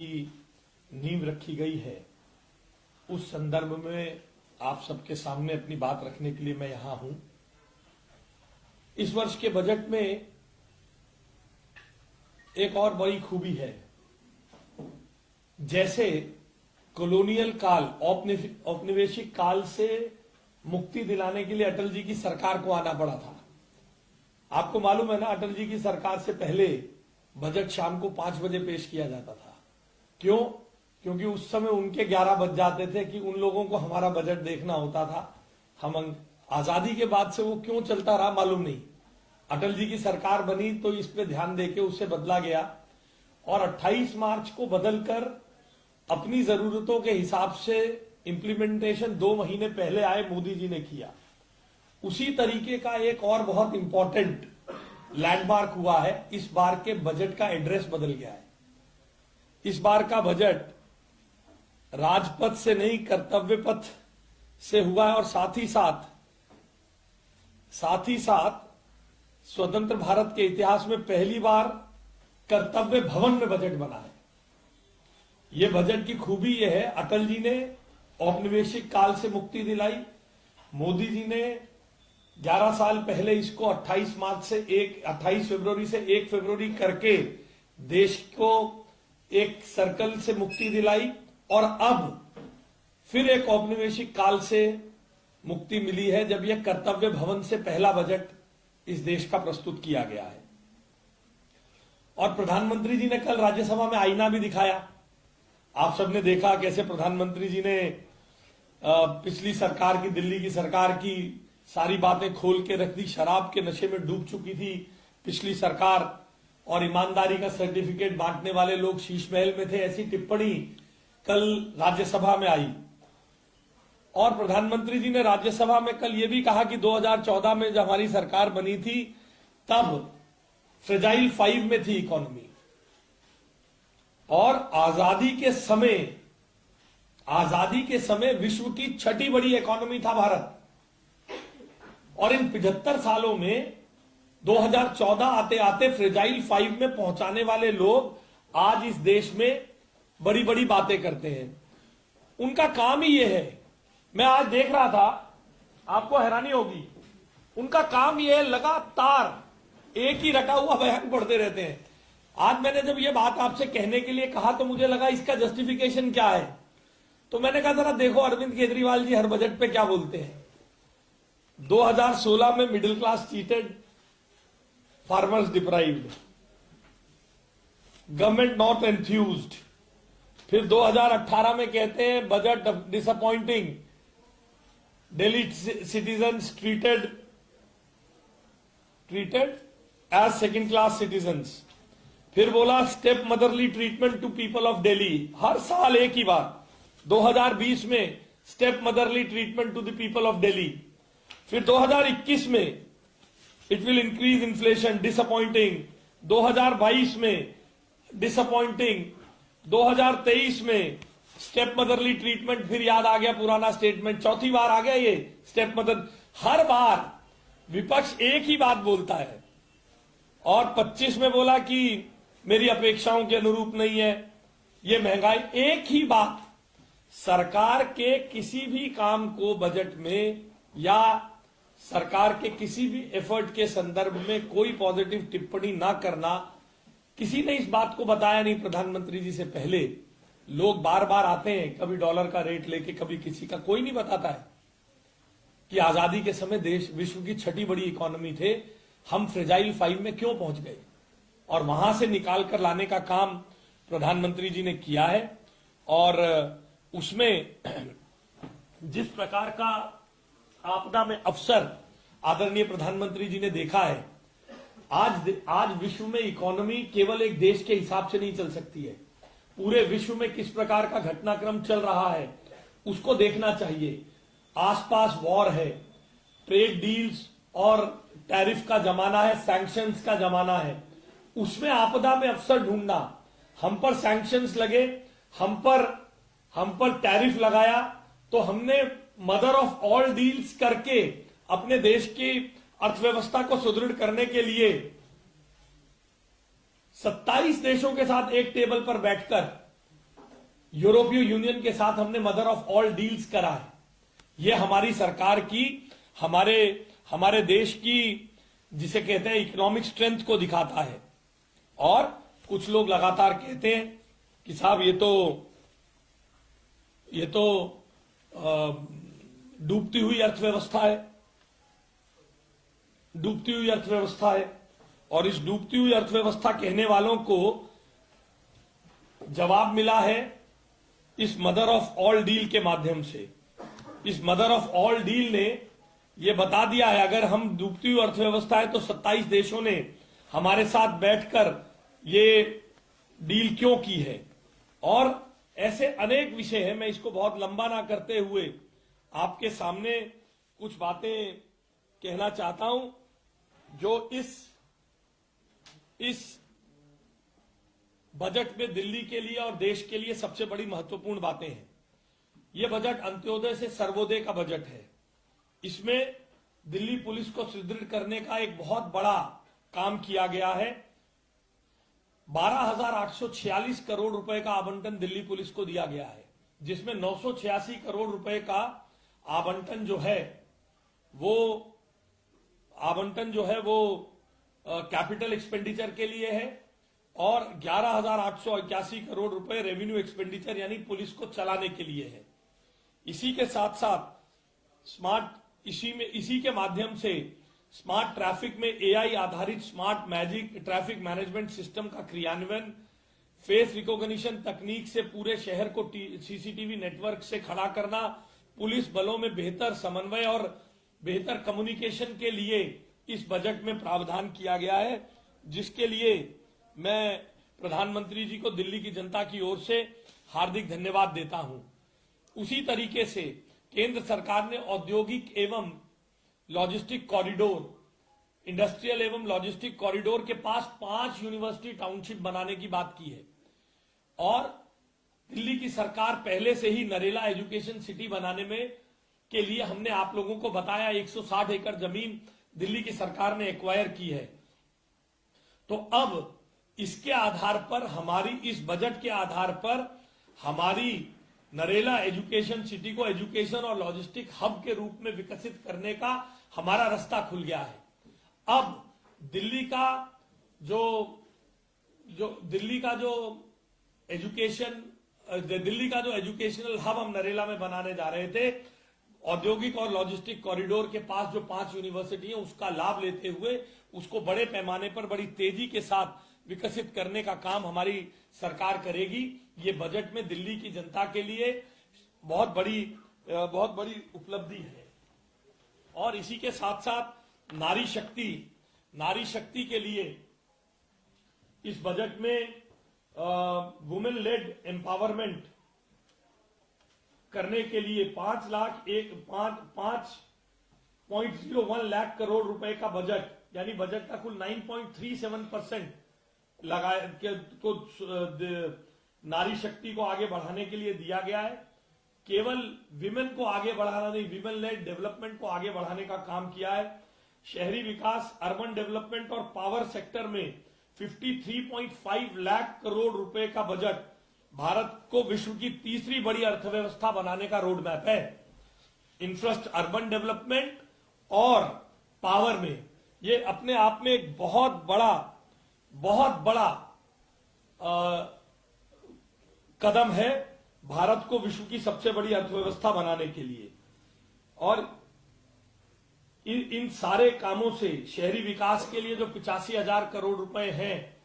की नींव रखी गई है, उस संदर्भ में आप सबके सामने अपनी बात रखने के लिए मैं यहां हूं। इस वर्ष के बजट में एक और बड़ी खूबी है। जैसे कॉलोनियल काल, औपनिवेशिक काल से मुक्ति दिलाने के लिए अटल जी की सरकार को आना पड़ा था। आपको मालूम है ना, अटल जी की सरकार से पहले बजट शाम को 5 बजे पेश किया जाता था। क्यों? क्योंकि उस समय उनके 11 बज जाते थे कि उन लोगों को हमारा बजट देखना होता था। हम आजादी के बाद से वो क्यों चलता रहा मालूम नहीं। अटल जी की सरकार बनी तो इस पे ध्यान देके उसे बदला गया और 28 मार्च को बदलकर अपनी जरूरतों के हिसाब से इंप्लीमेंटेशन 2 महीने पहले आए मोदी जी ने किया। उसी तरीके का एक और बहुत इंपॉर्टेंट लैंडमार्क हुआ है। इस बार के बजट का एड्रेस बदल गया है। इस बार का बजट राजपथ से नहीं, कर्तव्य पथ से हुआ है और साथ ही साथ स्वतंत्र भारत के इतिहास में पहली बार कर्तव्य भवन में बजट बना है। यह बजट की खूबी यह है, अटल जी ने औपनिवेशिक काल से मुक्ति दिलाई। मोदी जी ने 11 साल पहले इसको 28 फरवरी से 1 फरवरी करके देश को एक सर्कल से मुक्ति दिलाई और अब फिर एक औपनिवेशिक काल से मुक्ति मिली है, जब यह कर्तव्य भवन से पहला बजट इस देश का प्रस्तुत किया गया है। और प्रधानमंत्री जी ने कल राज्यसभा में आईना भी दिखाया। आप सबने देखा कैसे प्रधानमंत्री जी ने पिछली सरकार की, दिल्ली की सरकार की सारी बातें खोल के रख दी। शराब के नशे में डूब चुकी थी पिछली सरकार और ईमानदारी का सर्टिफिकेट बांटने वाले लोग शीश महल में थे, ऐसी टिप्पणी कल राज्यसभा में आई। और प्रधानमंत्री जी ने राज्यसभा में कल यह भी कहा कि 2014 में जब हमारी सरकार बनी थी तब फ्रेजाइल 5 में थी इकोनॉमी और आजादी के समय विश्व की 6ठी बड़ी इकोनॉमी था भारत। और इन 75 सालों में 2014 आते आते फ्रेजाइल 5 में पहुंचाने वाले लोग आज इस देश में बड़ी बड़ी बातें करते हैं। उनका काम ही यह है। मैं आज देख रहा था, आपको हैरानी होगी, उनका काम यह है लगातार एक ही रटा हुआ बयान पढ़ते रहते हैं। आज मैंने जब यह बात आपसे कहने के लिए कहा तो मुझे लगा इसका जस्टिफिकेशन क्या है। तो मैंने कहा जरा देखो अरविंद केजरीवाल जी हर बजट पे क्या बोलते हैं। 2016 में middle class cheated, farmers deprived, government not enthused. फिर 2018 में कहते हैं budget disappointing, Delhi citizens treated as second class citizens. फिर बोला step motherly treatment to people of Delhi. हर साल एक ही बात। 2020 में step motherly treatment to the people of Delhi. फिर 2021 में it will increase inflation, disappointing. 2022 में डिसअपॉइंटिंग। 2023 में स्टेप मदरली ट्रीटमेंट। फिर याद आ गया पुराना स्टेटमेंट, चौथी बार आ गया ये स्टेप मदर। हर बार विपक्ष एक ही बात बोलता है। और 25 में बोला कि मेरी अपेक्षाओं के अनुरूप नहीं है, ये महंगाई। एक ही बात। सरकार के किसी भी काम को बजट में या सरकार के किसी भी एफर्ट के संदर्भ में कोई पॉजिटिव टिप्पणी ना करना, किसी ने इस बात को बताया नहीं प्रधानमंत्री जी से पहले। लोग बार बार आते हैं, कभी डॉलर का रेट लेके, कभी किसी का, कोई नहीं बताता है कि आजादी के समय देश विश्व की 6ठी बड़ी इकोनॉमी थे, हम फ्रेजाइल 5 में क्यों पहुंच गए। और वहां से निकाल कर लाने का काम प्रधानमंत्री जी ने किया है। और उसमें जिस प्रकार का आपदा में अवसर आदरणीय प्रधानमंत्री जी ने देखा है, आज विश्व में इकोनॉमी केवल एक देश के हिसाब से नहीं चल सकती है। पूरे विश्व में किस प्रकार का घटनाक्रम चल रहा है उसको देखना चाहिए। आसपास वॉर है, ट्रेड डील्स और टैरिफ का जमाना है, सैंक्शंस का जमाना है। उसमें आपदा में अवसर ढूंढना। हम पर सैंक्शंस लगे, हम पर टैरिफ लगाया, तो हमने मदर ऑफ ऑल डील्स करके अपने देश की अर्थव्यवस्था को सुदृढ़ करने के लिए 27 देशों के साथ एक टेबल पर बैठकर यूरोपीय यूनियन के साथ हमने मदर ऑफ ऑल डील्स करा है। यह हमारी सरकार की, हमारे देश की, जिसे कहते हैं इकोनॉमिक स्ट्रेंथ को दिखाता है। और कुछ लोग लगातार कहते हैं कि साहब ये तो डूबती हुई अर्थव्यवस्था है, डूबती हुई अर्थव्यवस्था है। और इस डूबती हुई अर्थव्यवस्था कहने वालों को जवाब मिला है इस मदर ऑफ ऑल डील के माध्यम से। इस मदर ऑफ ऑल डील ने यह बता दिया है, अगर हम डूबती हुई अर्थव्यवस्था है तो 27 देशों ने हमारे साथ बैठकर ये डील क्यों की है। और ऐसे अनेक विषय हैं, मैं इसको बहुत लंबा ना करते हुए आपके सामने कुछ बातें कहना चाहता हूं जो इस बजट में दिल्ली के लिए और देश के लिए सबसे बड़ी महत्वपूर्ण बातें हैं। यह बजट अंत्योदय से सर्वोदय का बजट है। इसमें दिल्ली पुलिस को सुदृढ़ करने का एक बहुत बड़ा काम किया गया है। 12,846 करोड़ रुपए का आवंटन दिल्ली पुलिस को दिया गया है, जिसमें 986 करोड़ रुपए का आवंटन जो है वो कैपिटल एक्सपेंडिचर के लिए है और 11,881 करोड़ रुपए रेवेन्यू एक्सपेंडिचर यानी पुलिस को चलाने के लिए है। इसी के साथ साथ इसी के माध्यम से स्मार्ट ट्रैफिक में एआई आधारित smart magic traffic management system का क्रियान्वयन, फेस रिकॉग्निशन तकनीक से पूरे शहर को सीसीटीवी नेटवर्क से खड़ा करना, पुलिस बलों में बेहतर समन्वय और बेहतर कम्युनिकेशन के लिए इस बजट में प्रावधान किया गया है, जिसके लिए मैं प्रधानमंत्री जी को दिल्ली की जनता की ओर से हार्दिक धन्यवाद देता हूं। उसी तरीके से केंद्र सरकार ने औद्योगिक एवं लॉजिस्टिक कॉरिडोर, इंडस्ट्रियल एवं लॉजिस्टिक कॉरिडोर के पास 5 यूनिवर्सिटी टाउनशिप बनाने की बात की है। और दिल्ली की सरकार पहले से ही नरेला एजुकेशन सिटी बनाने में के लिए हमने आप लोगों को बताया 160 एकड़ जमीन दिल्ली की सरकार ने एक्वायर की है। तो अब इसके आधार पर इस बजट के आधार पर हमारी नरेला एजुकेशन सिटी को एजुकेशन और लॉजिस्टिक हब के रूप में विकसित करने का हमारा रास्ता खुल गया है। अब दिल्ली का जो एजुकेशनल हब हम नरेला में बनाने जा रहे थे, औद्योगिक और लॉजिस्टिक कॉरिडोर के पास जो 5 यूनिवर्सिटी है उसका लाभ लेते हुए उसको बड़े पैमाने पर बड़ी तेजी के साथ विकसित करने का काम हमारी सरकार करेगी। ये बजट में दिल्ली की जनता के लिए बहुत बड़ी उपलब्धि है। और इसी के साथ साथ नारी शक्ति के लिए इस बजट में वुमेन लेड एम्पावरमेंट करने के लिए 5.01 लाख करोड़ रुपए का बजट, यानी बजट का कुल 9.37% नारी शक्ति को आगे बढ़ाने के लिए दिया गया है। केवल विमेन को आगे बढ़ाना नहीं, विमेन लेड डेवलपमेंट को आगे बढ़ाने का काम किया है। शहरी विकास, अर्बन डेवलपमेंट और पावर सेक्टर में 53.5 लाख करोड़ रुपए का बजट भारत को विश्व की तीसरी बड़ी अर्थव्यवस्था बनाने का रोड मैप है। इंफ्रास्ट्रक्चर, अर्बन डेवलपमेंट और पावर में ये अपने आप में एक बहुत बड़ा कदम है भारत को विश्व की सबसे बड़ी अर्थव्यवस्था बनाने के लिए। और इन सारे कामों से शहरी विकास के लिए जो 85,000 करोड़ रुपए हैं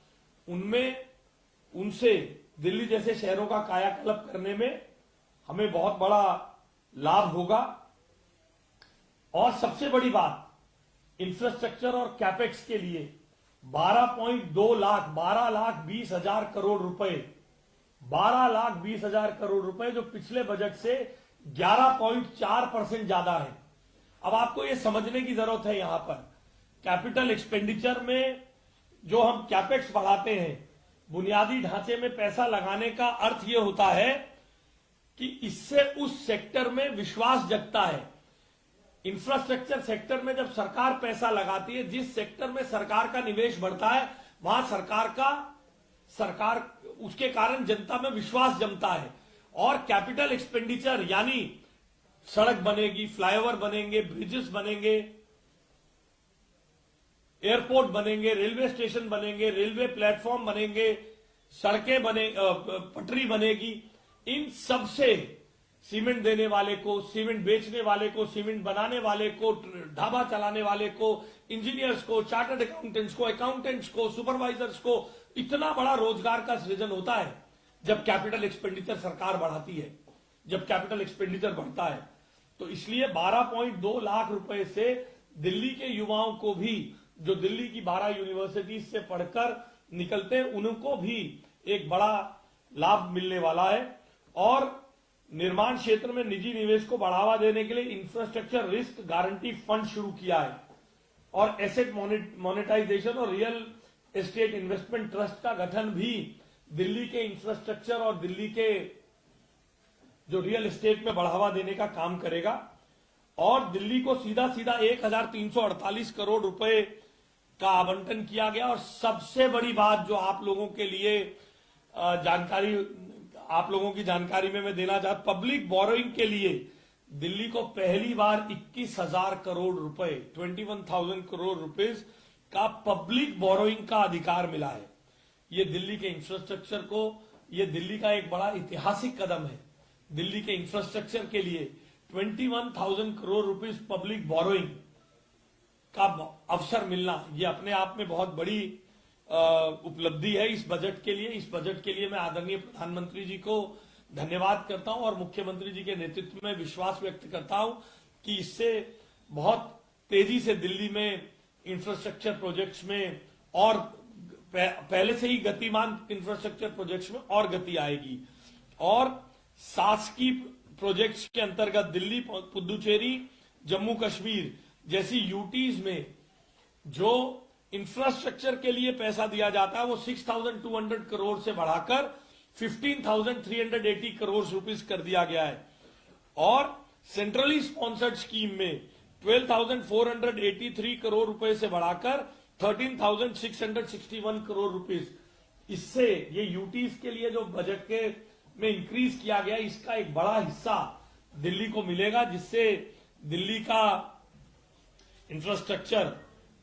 उनसे दिल्ली जैसे शहरों का कायाकल्प करने में हमें बहुत बड़ा लाभ होगा। और सबसे बड़ी बात, इंफ्रास्ट्रक्चर और कैपेक्स के लिए 12,20,000 करोड़ रुपए, 12,20,000 करोड़ रुपए जो पिछले बजट से 11.4% ज्यादा है। अब आपको यह समझने की जरूरत है, यहां पर कैपिटल एक्सपेंडिचर में जो हम कैपेक्स बढ़ाते हैं, बुनियादी ढांचे में पैसा लगाने का अर्थ यह होता है कि इससे उस सेक्टर में विश्वास जगता है। इंफ्रास्ट्रक्चर सेक्टर में जब सरकार पैसा लगाती है, जिस सेक्टर में सरकार का निवेश बढ़ता है वहां सरकार उसके कारण जनता में विश्वास जमता है। और कैपिटल एक्सपेंडिचर यानी सड़क बनेगी, फ्लाईओवर बनेंगे, ब्रिजेस बनेंगे, एयरपोर्ट बनेंगे, रेलवे स्टेशन बनेंगे, रेलवे प्लेटफॉर्म बनेंगे, सड़कें बने, पटरी बनेगी। इन सब से सीमेंट देने वाले को, सीमेंट बेचने वाले को, सीमेंट बनाने वाले को, ढाबा चलाने वाले को, इंजीनियर्स को, चार्टर्ड अकाउंटेंट्स को, सुपरवाइजर्स को इतना बड़ा रोजगार का सृजन होता है जब कैपिटल एक्सपेंडिचर सरकार बढ़ाती है, जब कैपिटल एक्सपेंडिचर बढ़ता है। तो इसलिए 12.2 लाख रुपए से दिल्ली के युवाओं को भी, जो दिल्ली की 12 यूनिवर्सिटीज से पढ़कर निकलते हैं, उनको भी एक बड़ा लाभ मिलने वाला है। और निर्माण क्षेत्र में निजी निवेश को बढ़ावा देने के लिए इंफ्रास्ट्रक्चर रिस्क गारंटी फंड शुरू किया है और एसेट मोनेटाइजेशन और रियल एस्टेट इन्वेस्टमेंट ट्रस्ट का गठन भी दिल्ली के इंफ्रास्ट्रक्चर और दिल्ली के जो रियल एस्टेट में बढ़ावा देने का काम करेगा। और दिल्ली को सीधा सीधा 1348 करोड़ रुपए का आवंटन किया गया। और सबसे बड़ी बात जो आप लोगों के लिए जानकारी, आप लोगों की जानकारी में मैं देना चाहता, पब्लिक बोरोइंग के लिए दिल्ली को पहली बार 21,000 करोड़ रुपए, 21,000 करोड़ रुपए का पब्लिक बोरोइंग का अधिकार मिला है। ये दिल्ली के इंफ्रास्ट्रक्चर को, ये दिल्ली का एक बड़ा ऐतिहासिक कदम है। दिल्ली के इंफ्रास्ट्रक्चर के लिए 21,000 करोड़ रुपए पब्लिक बोरोइंग का अवसर मिलना, ये अपने आप में बहुत बड़ी उपलब्धि है इस बजट के लिए। इस बजट के लिए मैं आदरणीय प्रधानमंत्री जी को धन्यवाद करता हूं और मुख्यमंत्री जी के नेतृत्व में विश्वास व्यक्त करता हूं कि इससे बहुत तेजी से दिल्ली में इंफ्रास्ट्रक्चर प्रोजेक्ट्स में और पहले से ही गतिमान इंफ्रास्ट्रक्चर प्रोजेक्ट्स में और गति आएगी। और शासकीय प्रोजेक्ट्स के अंतर्गत दिल्ली, पुदुचेरी, जम्मू कश्मीर जैसी यूटीज में जो इंफ्रास्ट्रक्चर के लिए पैसा दिया जाता है वो 6,200 करोड़ से बढ़ाकर 15,380 करोड़ रुपीस कर दिया गया है। और सेंट्रली स्पॉन्सर्ड स्कीम में 12,483 करोड़ रुपए से बढ़ाकर 13,661 करोड़ रुपीस। इससे ये यूटीज के लिए जो बजट के में इंक्रीज किया गया, इसका एक बड़ा हिस्सा दिल्ली को मिलेगा, जिससे दिल्ली का इंफ्रास्ट्रक्चर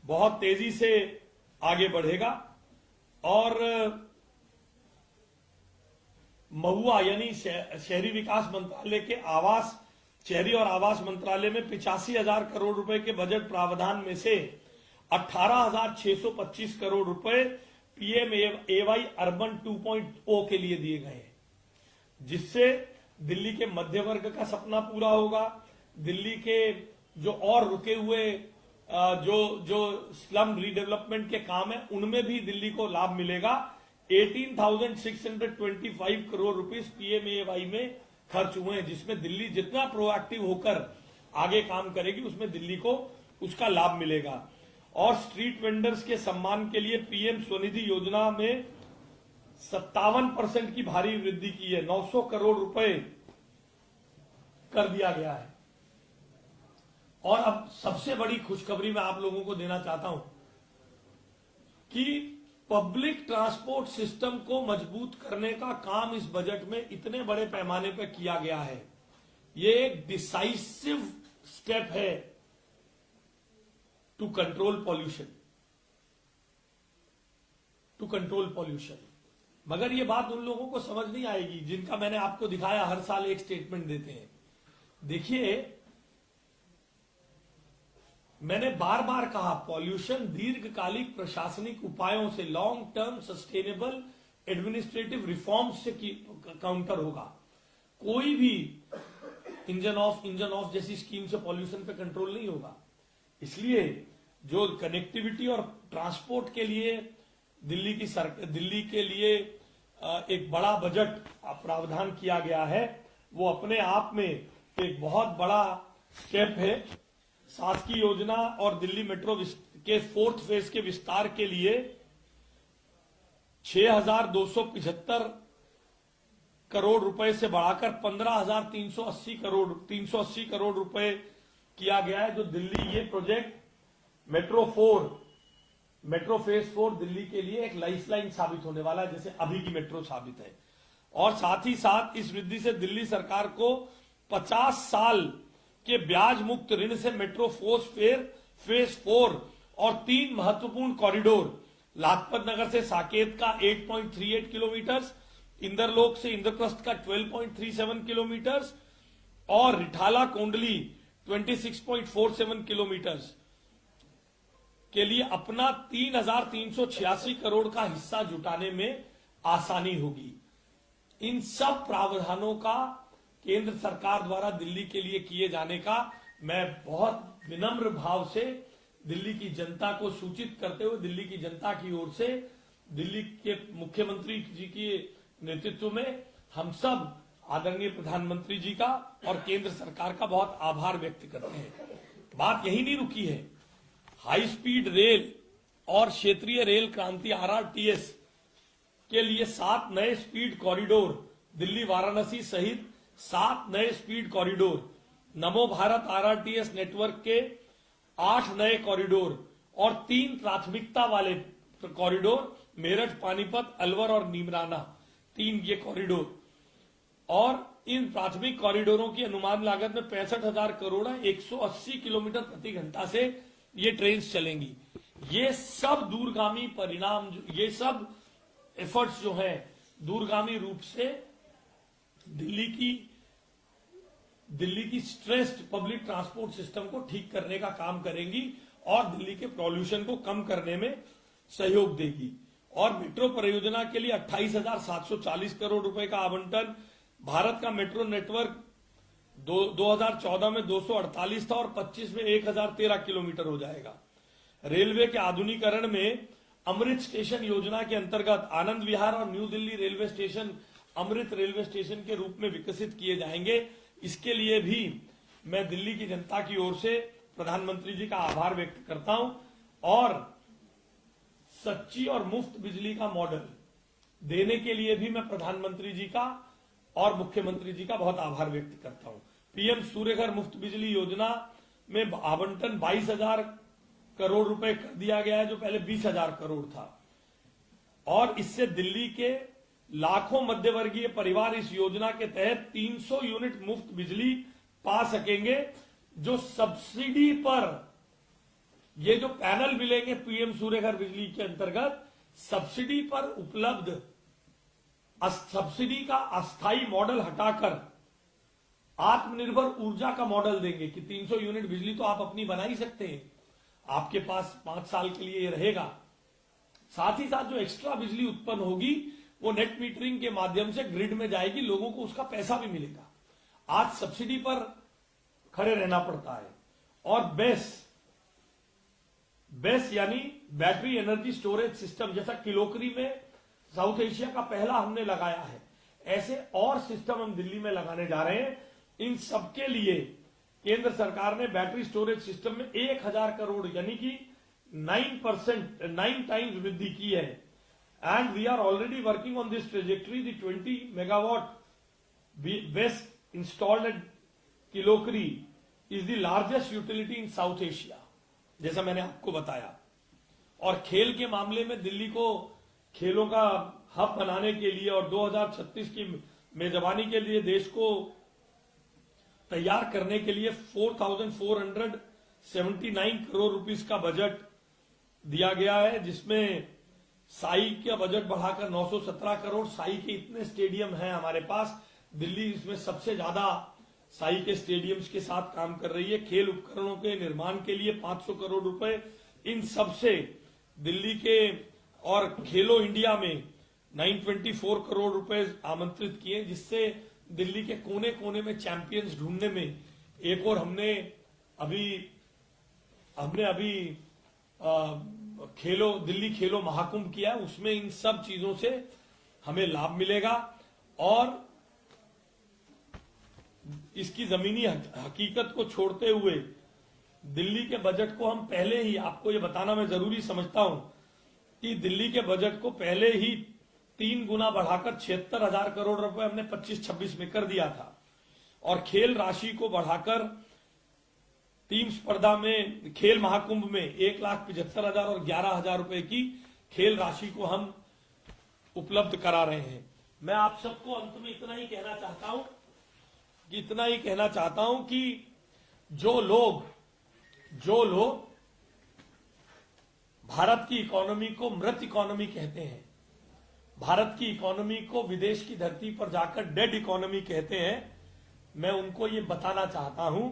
बहुत तेजी से आगे बढ़ेगा। और महुआ यानी शहरी विकास मंत्रालय के आवास, शहरी और आवास मंत्रालय में 85,000 करोड़ रुपए के बजट प्रावधान में से 18,625 करोड़ रुपए पीएमएवाई अर्बन 2.0 के लिए दिए गए हैं, जिससे दिल्ली के मध्य वर्ग का सपना पूरा होगा। दिल्ली के जो और रुके हुए जो स्लम रीडेवलपमेंट के काम है, उनमें भी दिल्ली को लाभ मिलेगा। 18,625 करोड़ रुपीस पीएमएवाई में खर्च हुए हैं, जिसमें दिल्ली जितना प्रोएक्टिव होकर आगे काम करेगी, उसमें दिल्ली को उसका लाभ मिलेगा। और स्ट्रीट वेंडर्स के सम्मान के लिए पीएम स्वनिधि योजना में 57% की भारी वृद्धि की है, 900 करोड़ रुपए कर दिया गया है। और अब सबसे बड़ी खुशखबरी मैं आप लोगों को देना चाहता हूं कि पब्लिक ट्रांसपोर्ट सिस्टम को मजबूत करने का काम इस बजट में इतने बड़े पैमाने पर किया गया है। ये एक डिसाइसिव स्टेप है टू कंट्रोल पॉल्यूशन। मगर ये बात उन लोगों को समझ नहीं आएगी जिनका मैंने आपको दिखाया, हर साल एक स्टेटमेंट देते हैं। देखिए, मैंने बार बार कहा, पॉल्यूशन दीर्घकालिक प्रशासनिक उपायों से, long term sustainable administrative reforms से काउंटर होगा। कोई भी इंजन ऑफ जैसी स्कीम से पॉल्यूशन पे कंट्रोल नहीं होगा। इसलिए जो कनेक्टिविटी और ट्रांसपोर्ट के लिए दिल्ली के लिए एक बड़ा बजट प्रावधान किया गया है, वो अपने आप में एक बहुत बड़ा स्टेप है। शासकीय योजना और दिल्ली मेट्रो के 4th फेज के विस्तार के लिए 6,275 करोड़ रुपए से बढ़ाकर 15,380 करोड़ रुपए किया गया है। जो दिल्ली, ये प्रोजेक्ट मेट्रो फेज 4 दिल्ली के लिए एक लाइफलाइन साबित होने वाला है, जैसे अभी की मेट्रो साबित है। और साथ ही साथ इस वृद्धि से दिल्ली सरकार को 50 साल के ब्याज मुक्त ऋण से मेट्रो फेज 4 और 3 महत्वपूर्ण कॉरिडोर लाजपत नगर से साकेत का 8.38 किलोमीटर, इंद्रलोक से इंद्रप्रस्थ का 12.37 किलोमीटर और रिठाला कोंडली 26.47 किलोमीटर के लिए अपना 3,386 करोड़ का हिस्सा जुटाने में आसानी होगी। इन सब प्रावधानों का केंद्र सरकार द्वारा दिल्ली के लिए किए जाने का मैं बहुत विनम्र भाव से दिल्ली की जनता को सूचित करते हुए दिल्ली की जनता की ओर से दिल्ली के मुख्यमंत्री जी के नेतृत्व में हम सब आदरणीय प्रधानमंत्री जी का और केंद्र सरकार का बहुत आभार व्यक्त करते हैं। बात यही नहीं रुकी है। हाई स्पीड रेल और क्षेत्रीय रेल क्रांति RRTS के लिए 7 नए स्पीड कॉरिडोर, दिल्ली वाराणसी सहित 7 नए स्पीड कॉरिडोर, नमो भारत RRTS नेटवर्क के 8 नए कॉरिडोर और 3 प्राथमिकता वाले कॉरिडोर, मेरठ, पानीपत, अलवर और नीमराना, 3 ये कॉरिडोर। और इन प्राथमिक कॉरिडोरों की अनुमान लागत में 65,000 करोड़ है। 180 किलोमीटर प्रति घंटा से ये ट्रेन चलेंगी। ये सब दूरगामी परिणाम, ये सब एफर्ट्स जो हैं दूरगामी रूप से दिल्ली की स्ट्रेस्ड पब्लिक ट्रांसपोर्ट सिस्टम को ठीक करने का काम करेंगी और दिल्ली के पॉल्यूशन को कम करने में सहयोग देगी। और मेट्रो परियोजना के लिए 28,740 करोड़ रुपए का आवंटन। भारत का मेट्रो नेटवर्क 2014 में 248 था और 25 में 1013 किलोमीटर हो जाएगा। रेलवे के आधुनिकीकरण में अमृत स्टेशन योजना के अंतर्गत आनंद विहार और न्यू दिल्ली रेलवे स्टेशन अमृत रेलवे स्टेशन के रूप में विकसित किए जाएंगे। इसके लिए भी मैं दिल्ली की जनता की ओर से प्रधानमंत्री जी का आभार व्यक्त करता हूं और सच्ची और मुफ्त बिजली का मॉडल देने के लिए भी मैं प्रधानमंत्री जी का और मुख्यमंत्री जी का बहुत आभार व्यक्त करता हूं। पीएम सूर्यघर मुफ्त बिजली योजना में आवंटन 22,000 करोड़ रुपए कर दिया गया है, जो पहले 20,000 करोड़ था। और इससे दिल्ली के लाखों मध्यवर्गीय परिवार इस योजना के तहत 300 यूनिट मुफ्त बिजली पा सकेंगे, जो सब्सिडी पर ये जो पैनल मिलेंगे पीएम सूर्यघर बिजली के अंतर्गत सब्सिडी पर उपलब्ध, सब्सिडी का अस्थायी मॉडल हटाकर आत्मनिर्भर ऊर्जा का मॉडल देंगे कि 300 यूनिट बिजली तो आप अपनी बना ही सकते हैं, आपके पास 5 साल के लिए रहेगा। साथ ही साथ जो एक्स्ट्रा बिजली उत्पन्न होगी वो नेट मीटरिंग के माध्यम से ग्रिड में जाएगी, लोगों को उसका पैसा भी मिलेगा। आज सब्सिडी पर खड़े रहना पड़ता है। और बेस यानी बैटरी एनर्जी स्टोरेज सिस्टम, जैसा किलोकरी में साउथ एशिया का पहला हमने लगाया है, ऐसे और सिस्टम हम दिल्ली में लगाने जा रहे हैं। इन सबके लिए केंद्र सरकार ने बैटरी स्टोरेज सिस्टम में 1,000 करोड़ यानी कि 9 टाइम्स वृद्धि की है। And we are already working on this trajectory. The 20 megawatt best installed at Kilokari is the largest utility in South Asia, जैसा मैंने आपको बताया। और खेल के मामले में दिल्ली को खेलों का हब बनाने के लिए और 2036 की मेजबानी के लिए देश को तैयार करने के लिए 4,479 करोड़ रुपीस का बजट दिया गया है, जिसमें साई का बजट बढ़ाकर 917 करोड़। साई के इतने स्टेडियम हैं हमारे पास, दिल्ली इसमें सबसे ज्यादा साई के स्टेडियम्स के साथ काम कर रही है। खेल उपकरणों के निर्माण के लिए 500 करोड़ रुपए, इन सबसे दिल्ली के और खेलो इंडिया में 924 करोड़ रुपए आमंत्रित किए, जिससे दिल्ली के कोने कोने में चैंपियंस ढूंढने में एक और हमने अभी दिल्ली खेलो महाकुंभ किया, उसमें इन सब चीजों से हमें लाभ मिलेगा। और इसकी जमीनी हकीकत को छोड़ते हुए दिल्ली के बजट को हम पहले ही, आपको ये बताना मैं जरूरी समझता हूं कि दिल्ली के बजट को पहले ही 3 गुना बढ़ाकर 76,000 करोड़ रुपए हमने 25-26 में कर दिया था। और खेल राशि को बढ़ाकर टीम स्पर्धा में खेल महाकुंभ में 1,75,000 और 11,000 रुपए की खेल राशि को हम उपलब्ध करा रहे हैं। मैं आप सबको अंत में इतना ही कहना चाहता हूं कि जो लोग भारत की इकोनॉमी को मृत इकोनॉमी कहते हैं, भारत की इकोनॉमी को विदेश की धरती पर जाकर डेड इकोनॉमी कहते हैं, मैं उनको ये बताना चाहता हूं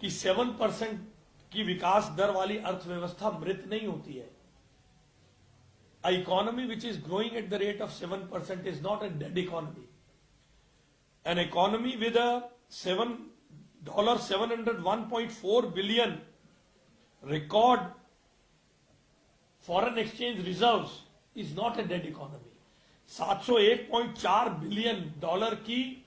कि 7% की विकास दर वाली अर्थव्यवस्था मृत नहीं होती है। A economy which is growing at the rate of 7% is not a dead economy. An economy with a $701.4 billion record foreign exchange reserves is not a dead economy. $701.4 billion की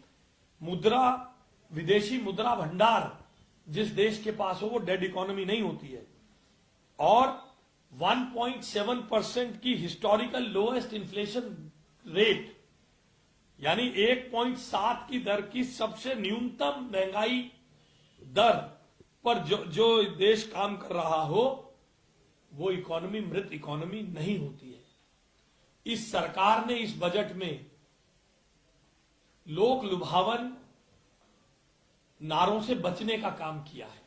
मुद्रा, विदेशी मुद्रा भंडार जिस देश के पास हो वो डेड इकोनॉमी नहीं होती है। और 1.7% की हिस्टोरिकल लोएस्ट इन्फ्लेशन रेट, यानी 1.7 की दर की सबसे न्यूनतम महंगाई दर पर जो देश काम कर रहा हो वो इकोनॉमी मृत इकोनॉमी नहीं होती है। इस सरकार ने इस बजट में लोक लुभावन नारों से बचने का काम किया है।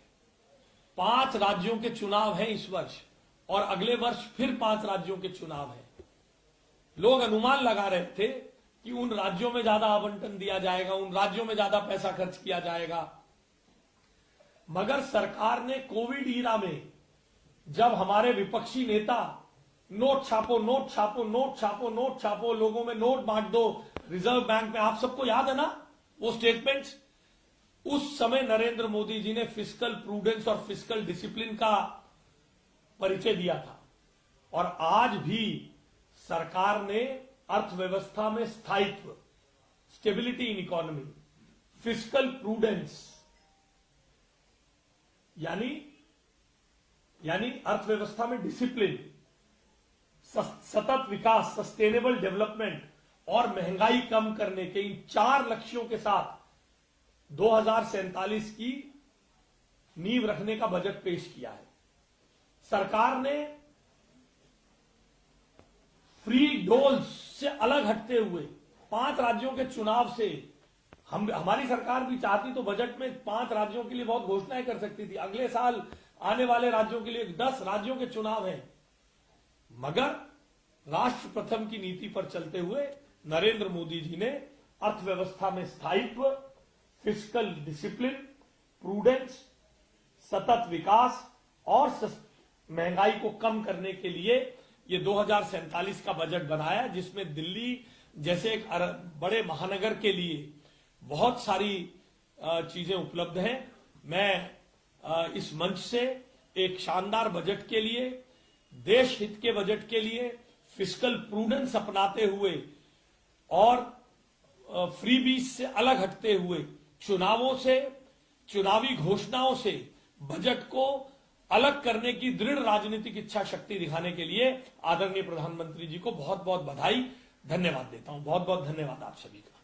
5 राज्यों के चुनाव हैं इस वर्ष और अगले वर्ष फिर 5 राज्यों के चुनाव हैं। लोग अनुमान लगा रहे थे कि उन राज्यों में ज्यादा आवंटन दिया जाएगा, उन राज्यों में ज्यादा पैसा खर्च किया जाएगा, मगर सरकार ने कोविड ईरा में जब हमारे विपक्षी नेता नोट छापो नोट छापो नोट छापो नोट छापो, लोगों में नोट बांट दो रिजर्व बैंक में, आप सबको याद है ना वो स्टेटमेंट्स, उस समय नरेंद्र मोदी जी ने फिस्कल प्रूडेंस और फिस्कल डिसिप्लिन का परिचय दिया था। और आज भी सरकार ने अर्थव्यवस्था में स्थायित्व, stability in economy, fiscal prudence यानी अर्थव्यवस्था में डिसिप्लिन, सतत विकास, सस्टेनेबल डेवलपमेंट और महंगाई कम करने के इन 4 लक्ष्यों के साथ 2047 की नींव रखने का बजट पेश किया है। सरकार ने फ्री डोल्स से अलग हटते हुए 5 राज्यों के चुनाव से, हमारी सरकार भी चाहती तो बजट में 5 राज्यों के लिए बहुत घोषणाएं कर सकती थी। अगले साल आने वाले राज्यों के लिए 10 राज्यों के चुनाव हैं, मगर राष्ट्र प्रथम की नीति पर चलते हुए नरेंद्र मोदी जी ने अर्थव्यवस्था में स्थायित्व, फिस्कल डिसिप्लिन, प्रूडेंस, सतत विकास और महंगाई को कम करने के लिए ये 2047 का बजट बनाया, जिसमें दिल्ली जैसे एक बड़े महानगर के लिए बहुत सारी चीजें उपलब्ध हैं। मैं इस मंच से एक शानदार बजट के लिए, देश हित के बजट के लिए, फिस्कल प्रूडेंस अपनाते हुए और फ्रीबीज से अलग हटते हुए, चुनावों से, चुनावी घोषणाओं से बजट को अलग करने की दृढ़ राजनीतिक इच्छा शक्ति दिखाने के लिए आदरणीय प्रधानमंत्री जी को बहुत बहुत बधाई, धन्यवाद देता हूं। बहुत बहुत धन्यवाद आप सभी का।